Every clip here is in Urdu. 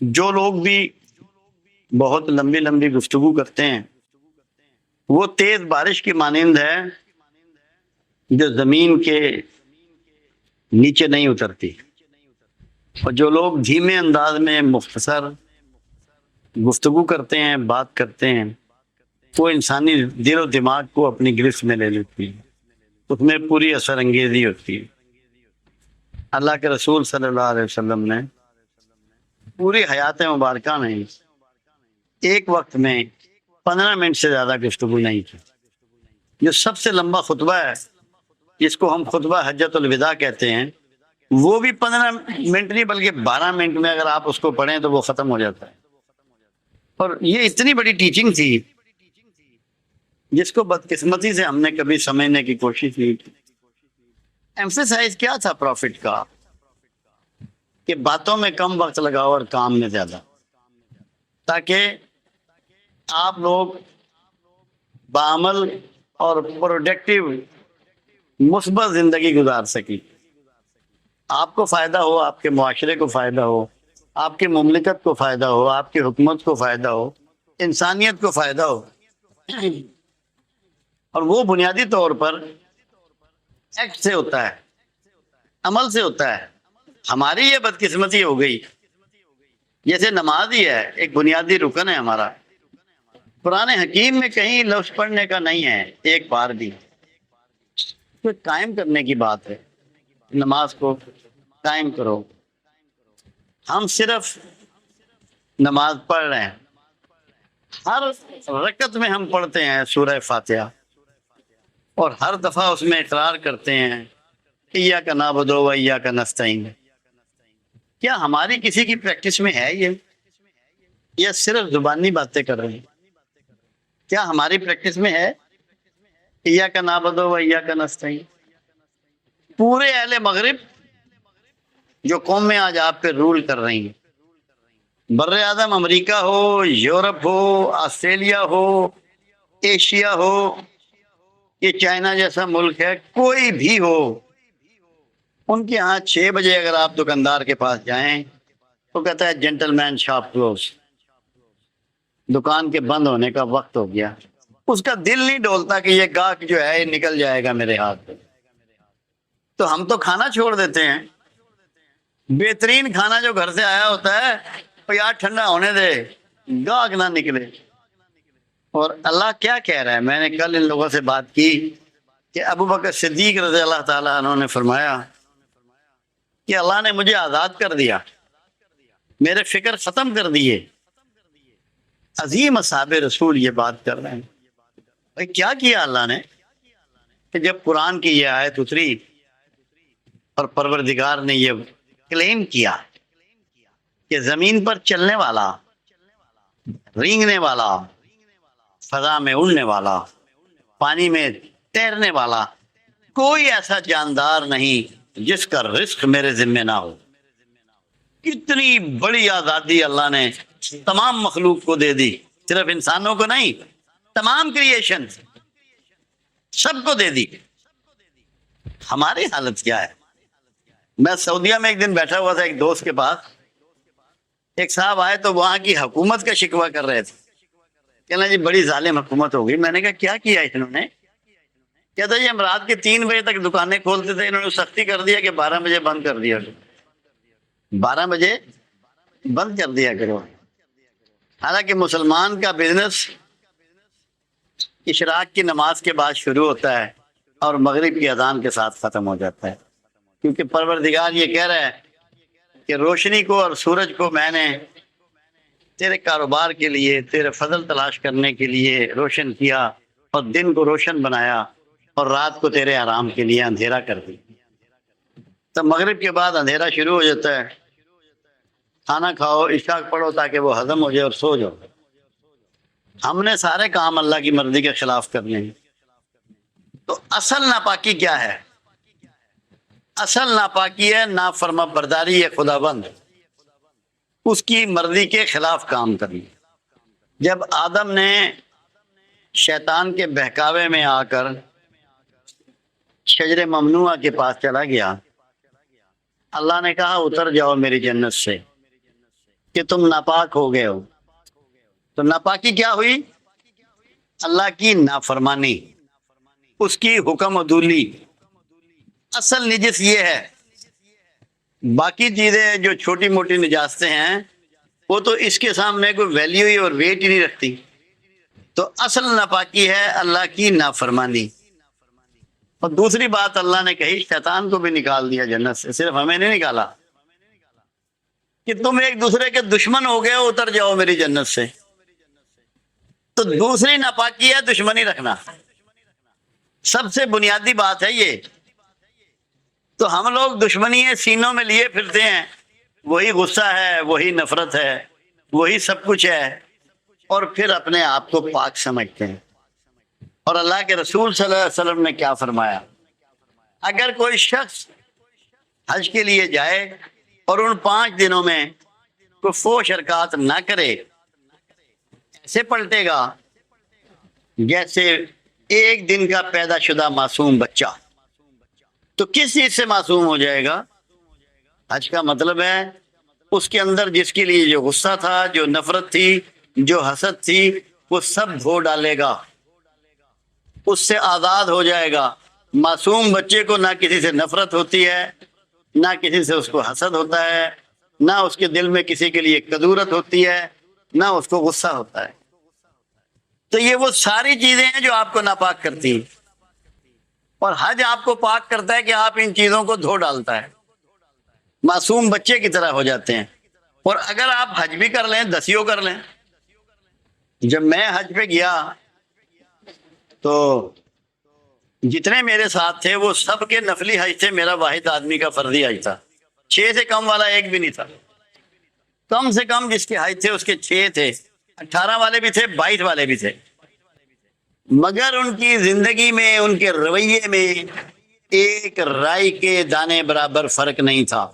جو لوگ بھی بہت لمبی لمبی گفتگو کرتے ہیں وہ تیز بارش کی مانند ہے جو زمین کے نیچے نہیں اترتی، اور جو لوگ دھیمے انداز میں مختصر گفتگو کرتے ہیں، بات کرتے ہیں، وہ انسانی دل و دماغ کو اپنی گرفت میں لے لیتی ہے، اس میں پوری اثر انگیزی ہوتی ہے۔ اللہ کے رسول صلی اللہ علیہ وسلم نے پوری حیات مبارکہ میں ایک وقت میں 15 منٹ سے زیادہ گفتگو نہیں کی۔ جو سب سے لمبا خطبہ ہے جس کو ہم خطبہ حجۃ الوداع کہتے ہیں، وہ بھی 15 منٹ نہیں بلکہ 12 منٹ میں اگر آپ اس کو پڑھیں تو وہ ختم ہو جاتا ہے۔ اور یہ اتنی بڑی ٹیچنگ تھی جس کو بدقسمتی سے ہم نے کبھی سمجھنے کی کوشش نہیں کی۔ ایمفیسائز کیا تھا پروفٹ کا کہ باتوں میں کم وقت لگاؤ اور کام میں زیادہ، تاکہ آپ لوگ بعمل اور پروڈکٹیو مثبت زندگی گزار سکیں، آپ کو فائدہ ہو، آپ کے معاشرے کو فائدہ ہو، آپ کی مملکت کو فائدہ ہو، آپ کی حکومت کو فائدہ ہو، انسانیت کو فائدہ ہو۔ اور وہ بنیادی طور پر ایکٹ سے ہوتا ہے، عمل سے ہوتا ہے۔ ہماری یہ بدقسمتی ہو گئی، جیسے نماز ہی ہے، ایک بنیادی رکن ہے ہمارا، قرآن حکیم میں کہیں لفظ پڑھنے کا نہیں ہے ایک بار بھی، تو قائم کرنے کی بات ہے، نماز کو قائم کرو۔ ہم صرف نماز پڑھ رہے ہیں، ہر رکعت میں ہم پڑھتے ہیں سورہ فاتحہ، اور ہر دفعہ اس میں اقرار کرتے ہیں ایاک نعبد و ایاک نستعین۔ کیا ہماری کسی کی پریکٹس میں ہے یہ، یا صرف زبانی باتیں کر رہے ہیں؟ کیا ہماری پریکٹس میں ہے ایاک نعبد و ایاک نستعین؟ پورے اہل مغرب جو قومیں آج آپ پہ رول کر رہی ہیں، بر اعظم امریکہ ہو، یورپ ہو، آسٹریلیا ہو، ایشیا ہو، یہ چائنا جیسا ملک ہے، کوئی بھی ہو، ان کے ہاں 6 بجے اگر آپ دکاندار کے پاس جائیں تو کہتا ہے جینٹل مین شاپ کلوز، دکان کے بند ہونے کا وقت ہو گیا۔ اس کا دل نہیں ڈولتا کہ یہ گاہک جو ہے یہ نکل جائے گا میرے ہاتھ پہ۔ تو ہم تو کھانا چھوڑ دیتے ہیں، بہترین کھانا جو گھر سے آیا ہوتا ہے تو یار ٹھنڈا ہونے دے، گاہک نہ نکلے۔ اور اللہ کیا کہہ رہا ہے؟ میں نے کل ان لوگوں سے بات کی کہ ابو بکر صدیق رضی اللہ تعالیٰ عنہ نے فرمایا کہ اللہ نے مجھے آزاد کر دیا، میرے فکر ختم کر دیے۔ عظیم اصحاب رسول یہ بات کر رہے ہیں۔ بھائی کیا کیا اللہ نے کہ جب قرآن کی یہ آیت اتری اور پروردگار نے یہ کلیم کیا کہ زمین پر چلنے والا، رینگنے والا، فضا میں اڑنے والا، پانی میں تیرنے والا کوئی ایسا جاندار نہیں جس کا رزق میرے ذمہ نہ ہو۔ کتنی بڑی آزادی اللہ نے تمام مخلوق کو دے دی، صرف انسانوں کو نہیں، تمام کریشن سب کو دے دی۔ ہماری حالت کیا ہے؟ میں سعودیہ میں ایک دن بیٹھا ہوا تھا ایک دوست کے پاس، ایک صاحب آئے تو وہاں کی حکومت کا شکوہ کر رہے تھے، کہنا جی بڑی ظالم حکومت ہو گئی۔ میں نے کہا کیا کیا انہوں نے؟ کہتا جی ہم رات کے 3 بجے تک دکانیں کھولتے تھے، انہوں نے سختی کر دیا کہ 12 بجے بند کر دیا، 12 بجے بند کر دیا کرو۔ حالانکہ مسلمان کا بزنس اشراق کی نماز کے بعد شروع ہوتا ہے اور مغرب کی اذان کے ساتھ ختم ہو جاتا ہے، کیونکہ پروردگار یہ کہہ رہا ہے کہ روشنی کو اور سورج کو میں نے تیرے کاروبار کے لیے، تیرے فضل تلاش کرنے کے لیے روشن کیا، اور دن کو روشن بنایا اور رات کو تیرے آرام کے لیے اندھیرا کر دی۔ تب مغرب کے بعد اندھیرا شروع ہو جاتا ہے، کھانا کھاؤ، عشاء پڑھو تاکہ وہ ہضم ہو جائے اور سو جاؤ۔ ہم نے سارے کام اللہ کی مرضی کے خلاف کرنے ہیں۔ تو اصل ناپاکی کیا ہے؟ اصل ناپاکی ہے نافرما برداری ہے خدا بند، اس کی مرضی کے خلاف کام کرنا۔ جب آدم نے شیطان کے بہکاوے میں آ کر شجر ممنوعہ کے پاس چلا گیا، اللہ نے کہا اتر جاؤ میری جنت سے، کہ تم ناپاک ہو گئے ہو. تو ناپاکی کیا ہوئی؟ اللہ کی نافرمانی، اس کی حکم عدولی. اصل نجس یہ ہے. باقی چیزیں جو چھوٹی موٹی نجاستیں ہیں وہ تو اس کے سامنے کوئی ویلیو ہی اور ویٹ ہی نہیں رکھتی. تو اصل ناپاکی ہے اللہ کی نافرمانی. اور دوسری بات اللہ نے کہی، شیطان کو بھی نکال دیا جنت سے، صرف ہمیں نہیں نکالا کہ تم ایک دوسرے کے دشمن ہو گئے ہو، اتر جاؤ میری جنت سے. تو دوسری ناپاکی ہے دشمنی رکھنا. سب سے بنیادی بات ہے یہ. تو ہم لوگ دشمنی سینوں میں لیے پھرتے ہیں، وہی غصہ ہے، وہی نفرت ہے، وہی سب کچھ ہے، اور پھر اپنے آپ کو پاک سمجھتے ہیں. اور اللہ کے رسول صلی اللہ علیہ وسلم نے کیا فرمایا؟ اگر کوئی شخص حج کے لیے جائے اور ان 5 دنوں میں کوئی فحش حرکات نہ کرے، ایسے پلٹے گا جیسے ایک دن کا پیدا شدہ معصوم بچہ. تو کس چیز سے معصوم ہو جائے گا؟ حج کا مطلب ہے اس کے اندر جس کے لیے جو غصہ تھا، جو نفرت تھی، جو حسد تھی، وہ سب دھو ڈالے گا، اس سے آزاد ہو جائے گا. معصوم بچے کو نہ کسی سے نفرت ہوتی ہے، نہ کسی سے اس کو حسد ہوتا ہے، نہ اس کے دل میں کسی کے لیے کدورت ہوتی ہے، نہ اس کو غصہ ہوتا ہے. تو یہ وہ ساری چیزیں ہیں جو آپ کو ناپاک کرتی ہیں. اور حج آپ کو پاک کرتا ہے کہ آپ ان چیزوں کو دھو ڈالتا ہے، معصوم بچے کی طرح ہو جاتے ہیں. اور اگر آپ حج بھی کر لیں، دسیوں کر لیں. جب میں حج پہ گیا تو جتنے میرے ساتھ تھے وہ سب کے نفلی حج تھے، میرا واحد آدمی کا فرضی حج تھا. 6 سے کم والا ایک بھی نہیں تھا. کم سے کم جس کے حج تھے اس کے 6 تھے، 18 والے بھی تھے، 22 والے بھی تھے. مگر ان کی زندگی میں، ان کے رویے میں ایک رائی کے دانے برابر فرق نہیں تھا.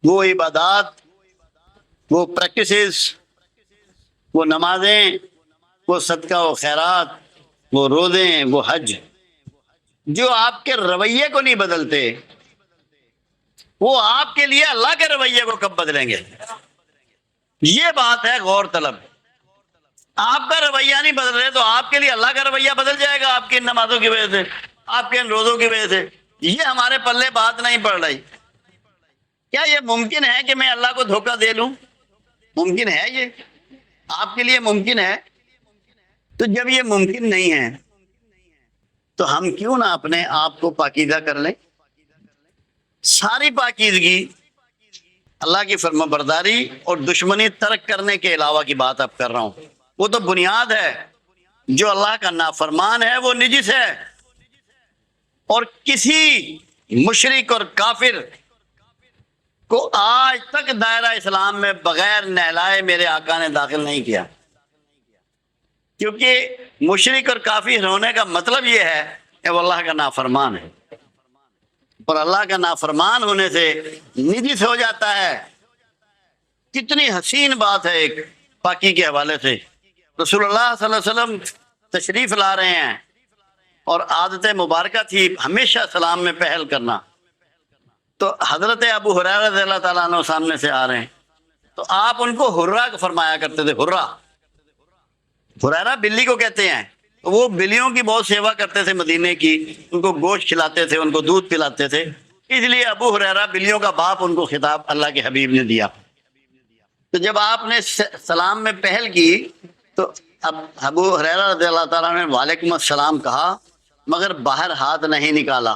وہ عبادات، وہ پریکٹسز، وہ نمازیں، وہ صدقہ و خیرات، وہ روزے، وہ حج، جو آپ کے رویے کو نہیں بدلتے، وہ آپ کے لیے اللہ کے رویے کو کب بدلیں گے؟ یہ بات ہے غور طلب. آپ کا رویہ نہیں بدل رہے تو آپ کے لیے اللہ کا رویہ بدل جائے گا آپ کی ان نمازوں کی وجہ سے، آپ کے ان روزوں کی وجہ سے. یہ ہمارے پلے بات نہیں پڑ رہی. کیا یہ ممکن ہے کہ میں اللہ کو دھوکہ دے لوں؟ ممکن ہے؟ یہ آپ کے لیے ممکن ہے؟ تو جب یہ ممکن نہیں ہے تو ہم کیوں نہ اپنے آپ کو پاکیزہ کر لیں؟ ساری پاکیزگی اللہ کی فرما برداری اور دشمنی ترک کرنے کے علاوہ کی بات اب کر رہا ہوں. وہ تو بنیاد ہے. جو اللہ کا نافرمان ہے وہ نجس ہے. اور کسی مشرک اور کافر کو آج تک دائرہ اسلام میں بغیر نہلائے میرے آقا نے داخل نہیں کیا. کیونکہ مشرک اور کافر ہونے کا مطلب یہ ہے کہ وہ اللہ کا نافرمان ہے، اور اللہ کا نافرمان ہونے سے نجس ہو جاتا ہے. کتنی حسین بات ہے ایک پاکی کے حوالے سے. رسول اللہ صلی اللہ علیہ وسلم تشریف لا رہے ہیں اور عادت مبارکہ تھی ہمیشہ سلام میں پہل کرنا. تو حضرت ابو ہریرہ رضی اللہ تعالیٰ عنہ سامنے سے آ رہے ہیں تو آپ ان کو ہرہ فرمایا کرتے تھے. ہریرہ بلی کو کہتے ہیں. وہ بلیوں کی بہت سیوا کرتے تھے مدینے کی، ان کو گوشت کھلاتے تھے، ان کو دودھ پلاتے تھے، اس لیے ابو ہریرہ بلیوں کا باپ ان کو خطاب اللہ کے حبیب نے دیا. تو جب آپ نے سلام میں پہل کی تو اب ابو ہریرہ رضی اللہ تعالیٰ نے وعلیکم السلام کہا مگر باہر ہاتھ نہیں نکالا.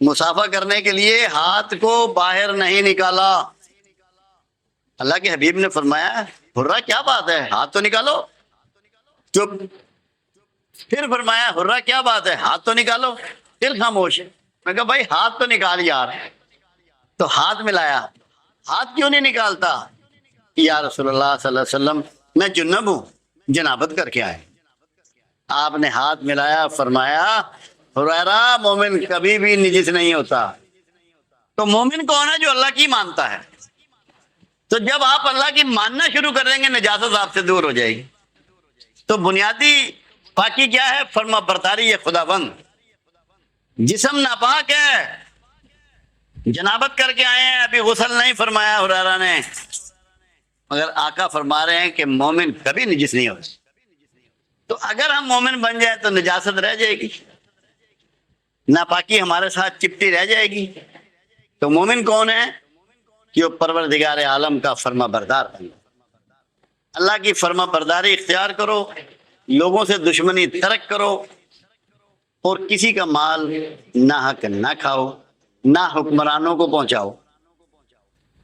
مصافحہ کرنے کے لیے ہاتھ کو باہر نہیں نکالا. اللہ کے حبیب نے فرمایا ہرہ کیا بات ہے، ہاتھ تو نکالو. چپ. پھر فرمایا ہرہ کیا بات ہے، ہاتھ تو نکالو. پھر خاموش. میں کہا بھائی ہاتھ تو نکال یار. تو ہاتھ ملایا. ہاتھ کیوں نہیں نکالتا؟ یا رسول اللہ صلی اللہ علیہ وسلم میں جنب ہوں، جنابت کر کے آئے. آپ نے ہاتھ ملایا، فرمایا ہریرہ مومن کبھی بھی نجس نہیں ہوتا. تو مومن کون ہے؟ جو اللہ کی مانتا ہے. تو جب آپ اللہ کی ماننا شروع کر دیں گے نجاست آپ سے دور ہو جائے گی. تو بنیادی پاکی کیا ہے؟ فرما برداری خدا بند. جسم ناپاک ہے جنابت کر کے آئے ہیں، ابھی غسل نہیں فرمایا حریرہ نے، مگر آقا فرما رہے ہیں کہ مومن کبھی نجس نہیں ہوتا۔ تو اگر ہم مومن بن جائیں تو نجاست رہ جائے گی، ناپاکی ہمارے ساتھ چپٹی رہ جائے گی۔ تو مومن کون ہے؟ کہ وہ پروردگار عالم کا فرما بردار بنے، اللہ کی فرما برداری اختیار کرو، لوگوں سے دشمنی ترک کرو، اور کسی کا مال ناحق نہ کھاؤ، نہ حکمرانوں کو پہنچاؤ۔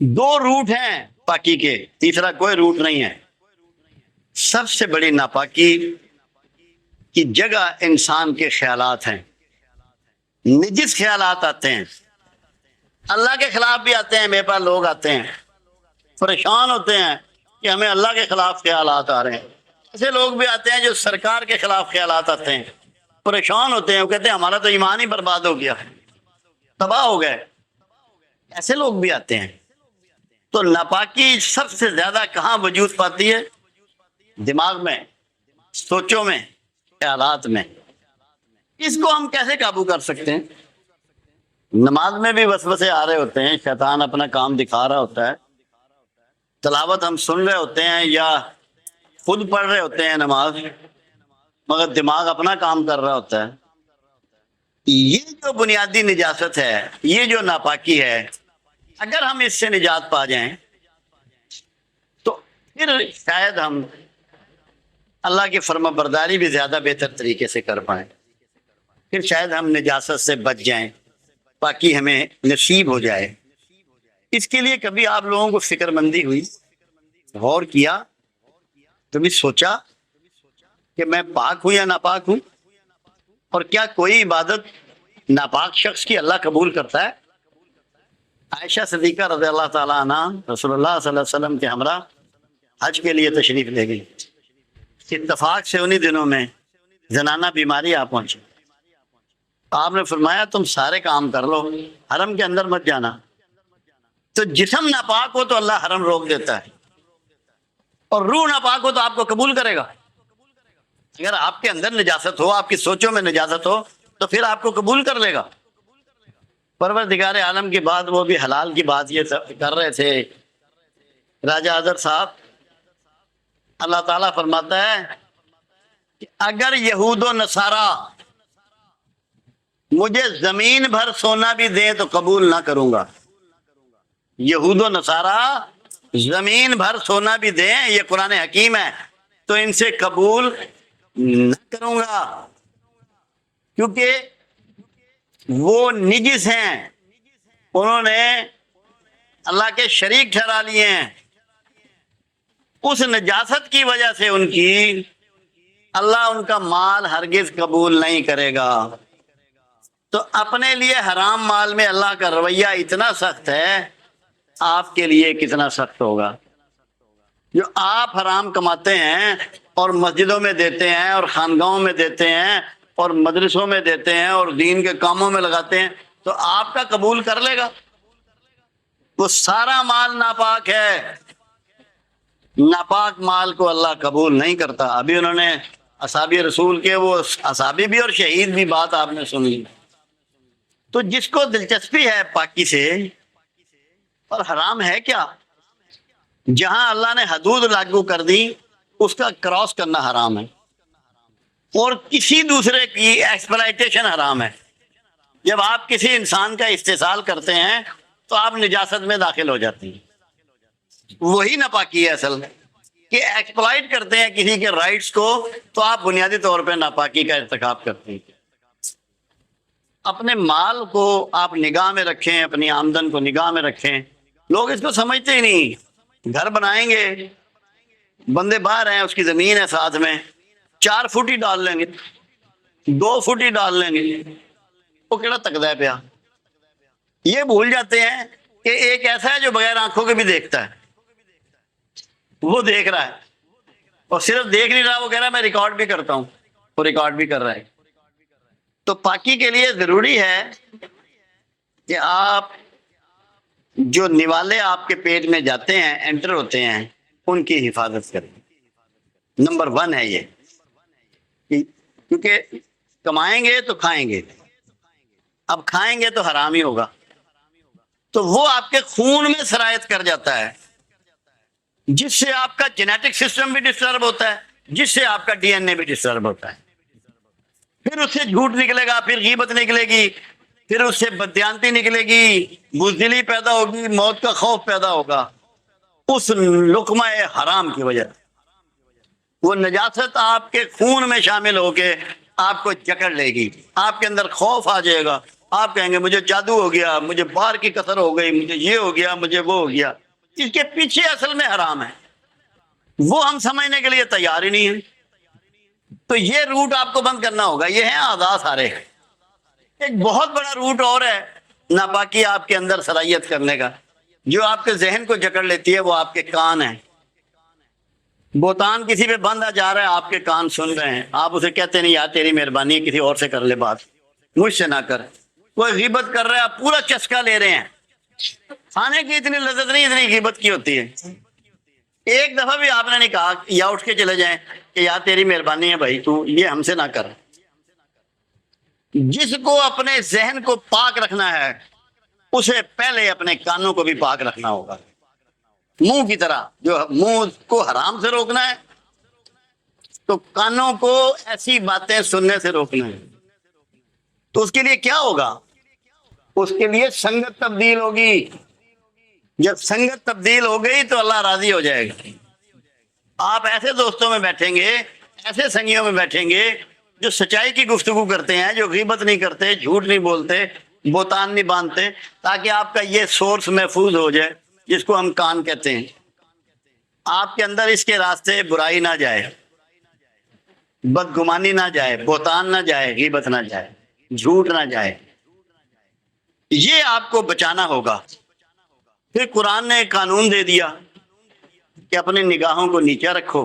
دو روٹ ہیں پاکی کے، تیسرا کوئی روٹ نہیں ہے۔ سب سے بڑی ناپاکی کی جگہ انسان کے خیالات ہیں، نجس خیالات آتے ہیں، اللہ کے خلاف بھی آتے ہیں۔ میرے پاس لوگ آتے ہیں پریشان ہوتے ہیں کہ ہمیں اللہ کے خلاف خیالات آ رہے ہیں، ایسے لوگ بھی آتے ہیں جو سرکار کے خلاف خیالات آتے ہیں، پریشان ہوتے ہیں، وہ کہتے ہیں ہمارا تو ایمان ہی برباد ہو گیا، تباہ ہو گئے، ایسے لوگ بھی آتے ہیں۔ تو ناپاکی سب سے زیادہ کہاں وجود پاتی ہے؟ دماغ میں، سوچوں میں، خیالات میں۔ اس کو ہم کیسے قابو کر سکتے ہیں؟ نماز میں بھی وسوسے آ رہے ہوتے ہیں، شیطان اپنا کام دکھا رہا ہوتا ہے، تلاوت ہم سن رہے ہوتے ہیں یا خود پڑھ رہے ہوتے ہیں نماز، مگر دماغ اپنا کام کر رہا ہوتا ہے۔ یہ جو بنیادی نجاست ہے، یہ جو ناپاکی ہے، اگر ہم اس سے نجات پا جائیں تو پھر شاید ہم اللہ کی فرما برداری بھی زیادہ بہتر طریقے سے کر پائیں، پھر شاید ہم نجاست سے بچ جائیں، پاکی ہمیں نصیب ہو جائے۔ اس کے لیے کبھی آپ لوگوں کو فکر مندی ہوئی، غور کیا، کبھی سوچا کہ میں پاک ہوں یا ناپاک ہوں؟ اور کیا کوئی عبادت ناپاک شخص کی اللہ قبول کرتا ہے؟ عائشہ صدیقہ رضی اللہ تعالیٰ عنہ رسول اللہ صلی اللہ علیہ وسلم کے ہمراہ حج کے لیے تشریف لے گئی۔ اتفاق سے انہی دنوں میں زنانہ بیماری آ پہنچی۔ آپ نے فرمایا تم سارے کام کر لو، حرم کے اندر مت جانا۔ تو جسم ناپاک ہو تو اللہ حرم روک دیتا ہے، اور روح ناپاک ہو تو آپ کو قبول کرے گا۔ اگر آپ کے اندر نجاست ہو، آپ کی سوچوں میں نجاست ہو، تو پھر آپ کو قبول کر لے گا۔ پروردگار عالم کی بات، وہ بھی حلال کی بات یہ کر رہے تھے راجہ اظہر صاحب۔ اللہ تعالیٰ فرماتا ہے کہ اگر یہود و نصارہ مجھے زمین بھر سونا بھی دیں تو قبول نہ کروں گا۔ یہود و نصارہ زمین بھر سونا بھی دیں، یہ قرآن حکیم ہے، تو ان سے قبول نہ کروں گا، کیونکہ وہ نجس ہیں، انہوں نے اللہ کے شریک ٹھہرا لیے ہیں۔ اس نجاست کی وجہ سے ان کی اللہ ان کا مال ہرگز قبول نہیں کرے گا۔ تو اپنے لیے حرام مال میں اللہ کا رویہ اتنا سخت ہے، آپ کے لیے کتنا سخت ہوگا؟ جو آپ حرام کماتے ہیں اور مسجدوں میں دیتے ہیں اور خانگاہوں میں دیتے ہیں اور مدرسوں میں دیتے ہیں اور دین کے کاموں میں لگاتے ہیں، تو آپ کا قبول کر لے گا؟ وہ سارا مال ناپاک ہے، ناپاک مال کو اللہ قبول نہیں کرتا۔ ابھی انہوں نے اصحابی رسول کے، وہ اصحابی بھی اور شہید بھی بات آپ نے سنی۔ تو جس کو دلچسپی ہے پاکی سے، اور حرام ہے کیا؟ جہاں اللہ نے حدود لاگو کر دی اس کا کراس کرنا حرام ہے، اور کسی دوسرے کی ایکسپلائٹیشن حرام ہے۔ جب آپ کسی انسان کا استحصال کرتے ہیں تو آپ نجاست میں داخل ہو جاتے ہیں۔ وہی ناپاکی ہے اصل میں، کہ ایکسپلائٹ کرتے ہیں کسی کے رائٹس کو، تو آپ بنیادی طور پہ ناپاکی کا ارتکاب کرتے ہیں۔ اپنے مال کو آپ نگاہ میں رکھیں، اپنی آمدن کو نگاہ میں رکھیں۔ لوگ اس کو سمجھتے ہی نہیں۔ گھر بنائیں گے، بندے باہر ہیں، اس کی زمین ہے ساتھ میں، 4 فٹ ہی ڈال لیں گے، 2 فٹ ہی ڈال لیں گے، وہ کیڑا تکدا ہے پیا۔ یہ بھول جاتے ہیں کہ ایک ایسا ہے جو بغیر آنکھوں کے بھی دیکھتا ہے، وہ دیکھ رہا ہے، اور صرف دیکھ نہیں رہا، وہ کہہ رہا ہے میں ریکارڈ بھی کرتا ہوں، وہ ریکارڈ بھی کر رہا ہے۔ تو پاکی کے لیے ضروری ہے کہ آپ جو نوالے آپ کے پیٹ میں جاتے ہیں، انٹر ہوتے ہیں، ان کی حفاظت کریں۔ نمبر 1 ہے یہ، کیونکہ کمائیں گے تو کھائیں گے، اب کھائیں گے تو حرام ہی ہوگا۔ تو وہ آپ کے خون میں سرایت کر جاتا ہے، جس سے آپ کا جینیٹک سسٹم بھی ڈسٹرب ہوتا ہے، جس سے آپ کا ڈی این اے بھی ڈسٹرب ہوتا ہے۔ پھر اس سے جھوٹ نکلے گا، پھر غیبت نکلے گی، پھر اس سے بددیانتی نکلے گی، بزدلی پیدا ہوگی، موت کا خوف پیدا ہوگا اس لقمہ حرام کی وجہ سے۔ وہ نجاست آپ کے خون میں شامل ہو کے آپ کو جکڑ لے گی، آپ کے اندر خوف آ جائے گا، آپ کہیں گے مجھے جادو ہو گیا، مجھے باہر کی کثر ہو گئی، مجھے یہ ہو گیا، مجھے وہ ہو گیا۔ اس کے پیچھے اصل میں حرام ہے، وہ ہم سمجھنے کے لیے تیار ہی نہیں ہیں۔ تو یہ روٹ آپ کو بند کرنا ہوگا۔ یہ ہیں اعضاء سارے۔ ایک بہت بڑا روٹ اور ہے ناپاکی آپ کے اندر صلاحیت کرنے کا، جو آپ کے ذہن کو جکڑ لیتی ہے، وہ آپ کے کان ہیں۔ بہتان کسی پہ بندہ جا رہا ہے، آپ کے کان سن رہے ہیں، آپ اسے کہتے نہیں یار تیری مہربانی ہے کسی اور سے کر لے بات، مجھ سے نہ کر۔ کوئی غیبت کر رہا ہے، آپ پورا چسکا لے رہے ہیں۔ کھانے کی اتنی لذت نہیں اتنی غیبت کی ہوتی ہے۔ ایک دفعہ بھی آپ نے نہیں کہا یا اٹھ کے چلے جائیں کہ یار تیری مہربانی ہے بھائی تو یہ ہم سے نہ کر۔ جس کو اپنے ذہن کو پاک رکھنا ہے اسے پہلے اپنے کانوں کو بھی پاک رکھنا ہوگا، منہ کی طرح۔ جو منہ کو حرام سے روکنا ہے تو کانوں کو ایسی باتیں سننے سے روکنا ہے۔ تو اس کے لیے کیا ہوگا؟ اس کے لیے سنگت تبدیل ہوگی۔ جب سنگت تبدیل ہو گئی تو اللہ راضی ہو جائے گا۔ آپ ایسے دوستوں میں بیٹھیں گے، ایسے سنگیوں میں بیٹھیں گے جو سچائی کی گفتگو کرتے ہیں، جو غیبت نہیں کرتے، جھوٹ نہیں بولتے، بہتان نہیں باندھتے، تاکہ آپ کا یہ سورس محفوظ ہو جائے جس کو ہم کان کہتے ہیں۔ آپ کے اندر اس کے راستے برائی نہ جائے، بدگمانی نہ جائے، بہتان نہ جائے، غیبت نہ جائے، جھوٹ نہ جائے۔ یہ آپ کو بچانا ہوگا۔ پھر قرآن نے ایک قانون دے دیا کہ اپنی نگاہوں کو نیچا رکھو۔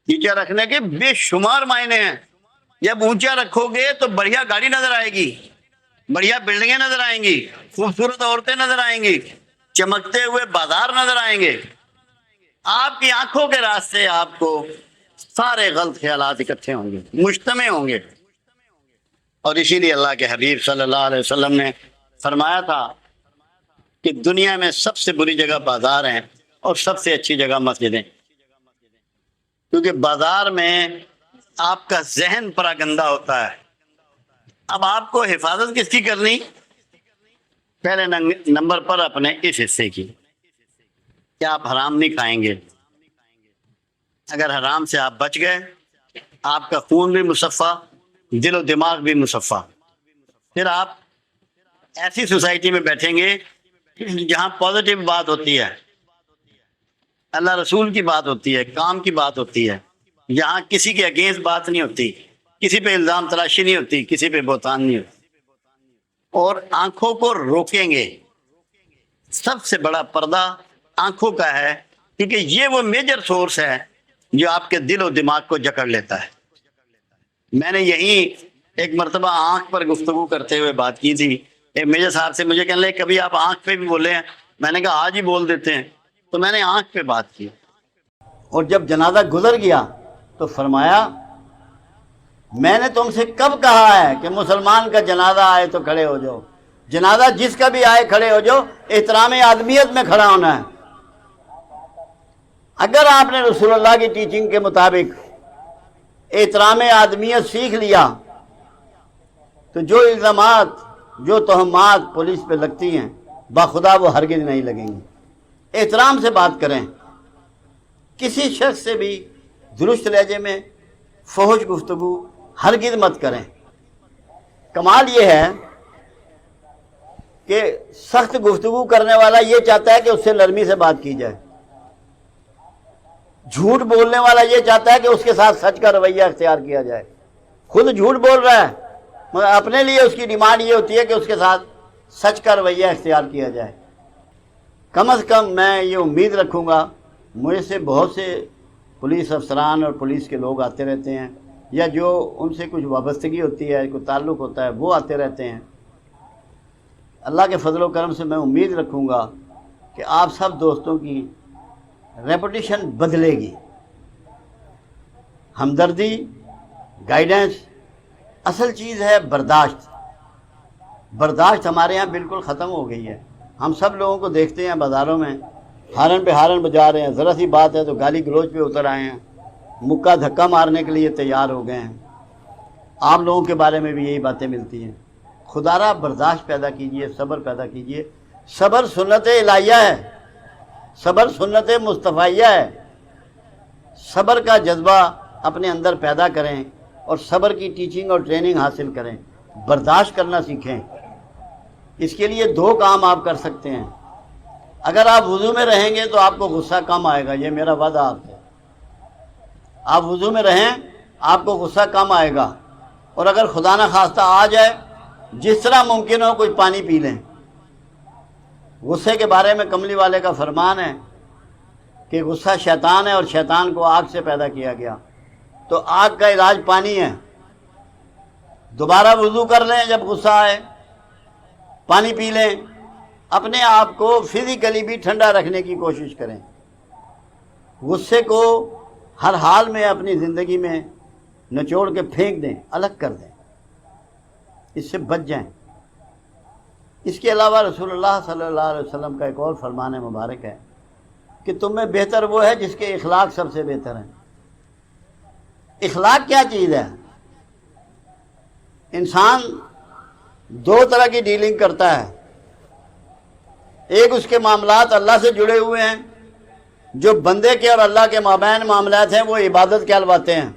نیچا رکھنے کے بے شمار معنی ہیں۔ جب اونچا رکھو گے تو بڑھیا گاڑی نظر آئے گی، بڑھیا بلڈنگیں نظر آئیں گی، خوبصورت عورتیں نظر آئیں گی، چمکتے ہوئے بازار نظر آئیں گے۔ آپ کی آنکھوں کے راستے آپ کو سارے غلط خیالات اکٹھے ہوں گے، مجتمع ہوں گے۔ اور اسی لیے اللہ کے حبیب صلی اللہ علیہ وسلم نے فرمایا تھا کہ دنیا میں سب سے بری جگہ بازار ہیں اور سب سے اچھی جگہ مسجدیں، کیونکہ بازار میں آپ کا ذہن پراگندہ ہوتا ہے۔ اب آپ کو حفاظت کس کی کرنی؟ پہلے نمبر پر اپنے اس حصے کی کہ آپ حرام نہیں کھائیں گے۔ اگر حرام سے آپ بچ گئے، آپ کا خون بھی مصفہ، دل و دماغ بھی مصفہ۔ پھر آپ ایسی سوسائٹی میں بیٹھیں گے جہاں پازیٹیو بات ہوتی ہے، اللہ رسول کی بات ہوتی ہے، کام کی بات ہوتی ہے، جہاں کسی کے اگینسٹ بات نہیں ہوتی، کسی پہ الزام تراشی نہیں ہوتی، کسی پہ بہتان نہیں ہوتی۔ اور آنکھوں کو روکیں گے۔ سب سے بڑا پردہ آنکھوں کا ہے، کیونکہ یہ وہ میجر سورس ہے جو آپ کے دل و دماغ کو جکڑ لیتا ہے۔ میں نے یہیں ایک مرتبہ آنکھ پر گفتگو کرتے ہوئے بات کی تھی۔ ایک میجر صاحب سے مجھے کہنے لگے کبھی آپ آنکھ پہ بھی بولے ہیں؟ میں نے کہا آج ہی بول دیتے ہیں۔ تو میں نے آنکھ پہ بات کی، اور جب جنازہ گزر گیا تو فرمایا میں نے تم سے کب کہا ہے کہ مسلمان کا جنازہ آئے تو کھڑے ہو جاؤ؟ جنازہ جس کا بھی آئے کھڑے ہو جاؤ، احترام آدمیت میں کھڑا ہونا ہے۔ اگر آپ نے رسول اللہ کی ٹیچنگ کے مطابق احترام آدمیت سیکھ لیا تو جو الزامات، جو تہمات پولیس پہ لگتی ہیں بخدا وہ ہرگز نہیں لگیں گی۔ احترام سے بات کریں، کسی شخص سے بھی درست لہجے میں فحش گفتگو ہرگز مت کریں۔ کمال یہ ہے کہ سخت گفتگو کرنے والا یہ چاہتا ہے کہ اس سے نرمی سے بات کی جائے، جھوٹ بولنے والا یہ چاہتا ہے کہ اس کے ساتھ سچ کا رویہ اختیار کیا جائے۔ خود جھوٹ بول رہا ہے مگر اپنے لیے اس کی ڈیمانڈ یہ ہوتی ہے کہ اس کے ساتھ سچ کا رویہ اختیار کیا جائے۔ کم از کم میں یہ امید رکھوں گا، مجھ سے بہت سے پولیس افسران اور پولیس کے لوگ آتے رہتے ہیں، یا جو ان سے کچھ وابستگی ہوتی ہے، کوئی تعلق ہوتا ہے، وہ آتے رہتے ہیں۔ اللہ کے فضل و کرم سے میں امید رکھوں گا کہ آپ سب دوستوں کی ریپوٹیشن بدلے گی۔ ہمدردی، گائیڈنس، اصل چیز ہے برداشت۔ برداشت ہمارے ہاں بالکل ختم ہو گئی ہے۔ ہم سب لوگوں کو دیکھتے ہیں بازاروں میں ہارن پہ ہارن بجا رہے ہیں، ذرا سی بات ہے تو گالی گلوچ پہ اتر آئے ہیں، مکہ دھکا مارنے کے لیے تیار ہو گئے ہیں۔ آپ لوگوں کے بارے میں بھی یہی باتیں ملتی ہیں۔ خدا را برداشت پیدا کیجئے، صبر پیدا کیجئے۔ صبر سنت الہیہ ہے، صبر سنت مصطفیہ ہے۔ صبر کا جذبہ اپنے اندر پیدا کریں اور صبر کی ٹیچنگ اور ٹریننگ حاصل کریں، برداشت کرنا سیکھیں۔ اس کے لیے دو کام آپ کر سکتے ہیں۔ اگر آپ وضو میں رہیں گے تو آپ کو غصہ کم آئے گا، یہ میرا وعدہ آپ سے۔ آپ وضو میں رہیں آپ کو غصہ کم آئے گا، اور اگر خدا نہ خواستہ آ جائے جس طرح ممکن ہو کچھ پانی پی لیں۔ غصے کے بارے میں کملی والے کا فرمان ہے کہ غصہ شیطان ہے اور شیطان کو آگ سے پیدا کیا گیا، تو آگ کا علاج پانی ہے۔ دوبارہ وضو کر لیں جب غصہ آئے، پانی پی لیں، اپنے آپ کو فزیکلی بھی ٹھنڈا رکھنے کی کوشش کریں۔ غصے کو ہر حال میں اپنی زندگی میں نچوڑ کے پھینک دیں، الگ کر دیں، اس سے بچ جائیں۔ اس کے علاوہ رسول اللہ صلی اللہ علیہ وسلم کا ایک اور فرمان مبارک ہے کہ تم میں بہتر وہ ہے جس کے اخلاق سب سے بہتر ہیں۔ اخلاق کیا چیز ہے؟ انسان دو طرح کی ڈیلنگ کرتا ہے۔ ایک اس کے معاملات اللہ سے جڑے ہوئے ہیں، جو بندے کے اور اللہ کے مابین معاملات ہیں وہ عبادت کہلواتے ہیں،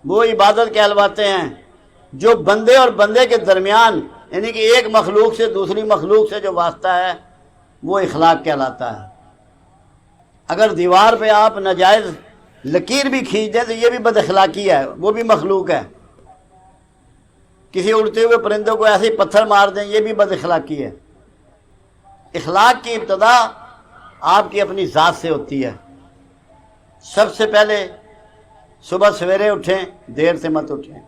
وہ عبادت کہلواتے ہیں۔ جو بندے اور بندے کے درمیان یعنی کہ ایک مخلوق سے دوسری مخلوق سے جو واسطہ ہے وہ اخلاق کہلاتا ہے۔ اگر دیوار پہ آپ ناجائز لکیر بھی کھینچ دیں تو یہ بھی بد اخلاقی ہے، وہ بھی مخلوق ہے۔ کسی اڑتے ہوئے پرندوں کو ایسے ہی پتھر مار دیں، یہ بھی بد اخلاقی ہے۔ اخلاق کی ابتدا آپ کی اپنی ذات سے ہوتی ہے۔ سب سے پہلے صبح سویرے اٹھیں، دیر سے مت اٹھیں،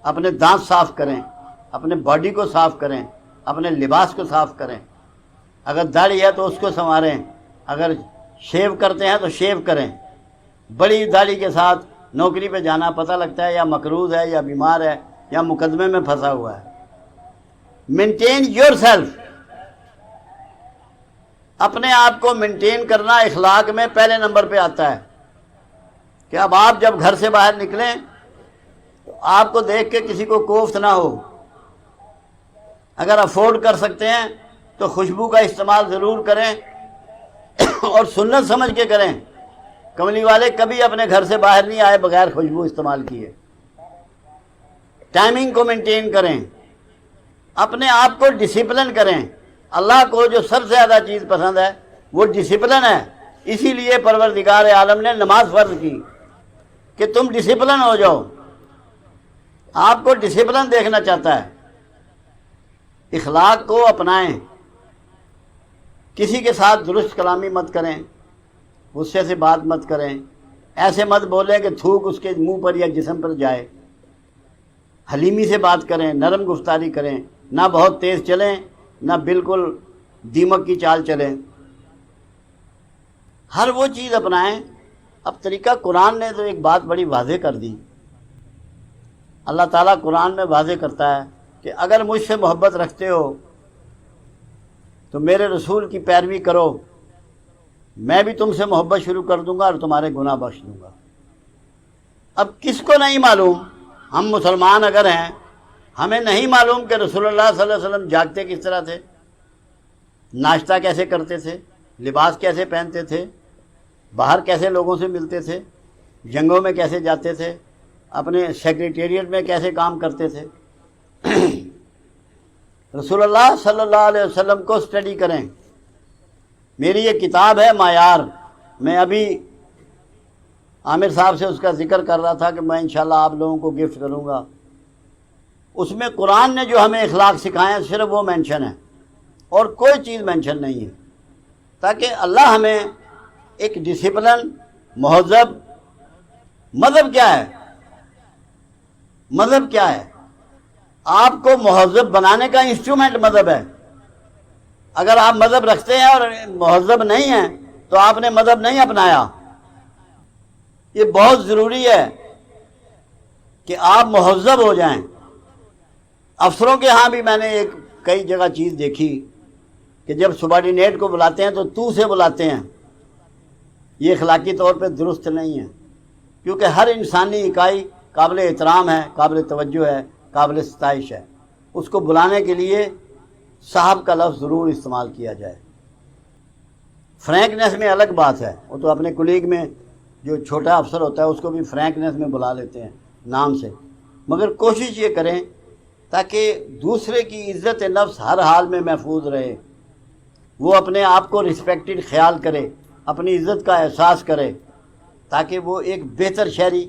اپنے دانت صاف کریں، اپنے باڈی کو صاف کریں، اپنے لباس کو صاف کریں۔ اگر داڑھی ہے تو اس کو سنواریں، اگر شیو کرتے ہیں تو شیو کریں۔ بڑی داڑھی کے ساتھ نوکری پہ جانا پتہ لگتا ہے یا مقروض ہے یا بیمار ہے یا مقدمے میں پھنسا ہوا ہے۔ مینٹین یور سیلف، اپنے آپ کو مینٹین کرنا اخلاق میں پہلے نمبر پہ آتا ہے کہ اب آپ جب گھر سے باہر نکلیں تو آپ کو دیکھ کے کسی کو کوفت نہ ہو۔ اگر افورڈ کر سکتے ہیں تو خوشبو کا استعمال ضرور کریں اور سنت سمجھ کے کریں۔ کملی والے کبھی اپنے گھر سے باہر نہیں آئے بغیر خوشبو استعمال کیے۔ ٹائمنگ کو مینٹین کریں، اپنے آپ کو ڈسپلن کریں۔ اللہ کو جو سب سے زیادہ چیز پسند ہے وہ ڈسپلن ہے، اسی لیے پروردگار عالم نے نماز فرض کی کہ تم ڈسپلن ہو جاؤ۔ آپ کو ڈسپلن دیکھنا چاہتا ہے۔ اخلاق کو اپنائیں، کسی کے ساتھ درست کلامی مت کریں، غصے سے بات مت کریں، ایسے مت بولیں کہ تھوک اس کے منہ پر یا جسم پر جائے۔ حلیمی سے بات کریں، نرم گفتاری کریں، نہ بہت تیز چلیں نہ بالکل دیمک کی چال چلیں۔ ہر وہ چیز اپنائیں۔ اب طریقہ قرآن نے تو ایک بات بڑی واضح کر دی۔ اللہ تعالیٰ قرآن میں واضح کرتا ہے کہ اگر مجھ سے محبت رکھتے ہو تو میرے رسول کی پیروی کرو، میں بھی تم سے محبت شروع کر دوں گا اور تمہارے گناہ بخش دوں گا۔ اب کس کو نہیں معلوم؟ ہم مسلمان اگر ہیں، ہمیں نہیں معلوم کہ رسول اللہ صلی اللہ علیہ وسلم جاگتے کس طرح تھے، ناشتہ کیسے کرتے تھے، لباس کیسے پہنتے تھے، باہر کیسے لوگوں سے ملتے تھے، جنگوں میں کیسے جاتے تھے، اپنے سیکریٹریٹ میں کیسے کام کرتے تھے۔ رسول اللہ صلی اللہ علیہ وسلم کو اسٹڈی کریں۔ میری یہ کتاب ہے معیار، میں ابھی عامر صاحب سے اس کا ذکر کر رہا تھا کہ میں انشاءاللہ آپ لوگوں کو گفٹ کروں گا۔ اس میں قرآن نے جو ہمیں اخلاق سکھائے ہیں صرف وہ مینشن ہے اور کوئی چیز مینشن نہیں ہے، تاکہ اللہ ہمیں ایک ڈسپلن، مہذب۔ مذہب کیا ہے؟ مذہب کیا ہے؟ آپ کو مہذب بنانے کا انسٹرومنٹ مذہب ہے۔ اگر آپ مذہب رکھتے ہیں اور مہذب نہیں ہیں تو آپ نے مذہب نہیں اپنایا۔ یہ بہت ضروری ہے کہ آپ مہذب ہو جائیں۔ افسروں کے ہاں بھی میں نے ایک کئی جگہ چیز دیکھی کہ جب سبارڈینیٹ کو بلاتے ہیں تو تو سے بلاتے ہیں. یہ اخلاقی طور پہ درست نہیں ہے، کیونکہ ہر انسانی اکائی قابل احترام ہے، قابل توجہ ہے، قابل ستائش ہے. اس کو بلانے کے لیے صاحب کا لفظ ضرور استعمال کیا جائے. فرینکنیس میں الگ بات ہے، وہ تو اپنے کولیگ میں جو چھوٹا افسر ہوتا ہے اس کو بھی فرینکنیس میں بلا لیتے ہیں نام سے، مگر کوشش یہ کریں تاکہ دوسرے کی عزت نفس ہر حال میں محفوظ رہے، وہ اپنے آپ کو رسپیکٹڈ خیال کرے، اپنی عزت کا احساس کرے، تاکہ وہ ایک بہتر شہری،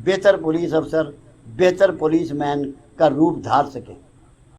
بہتر پولیس افسر، بہتر پولیس مین کا روپ دھار سکے.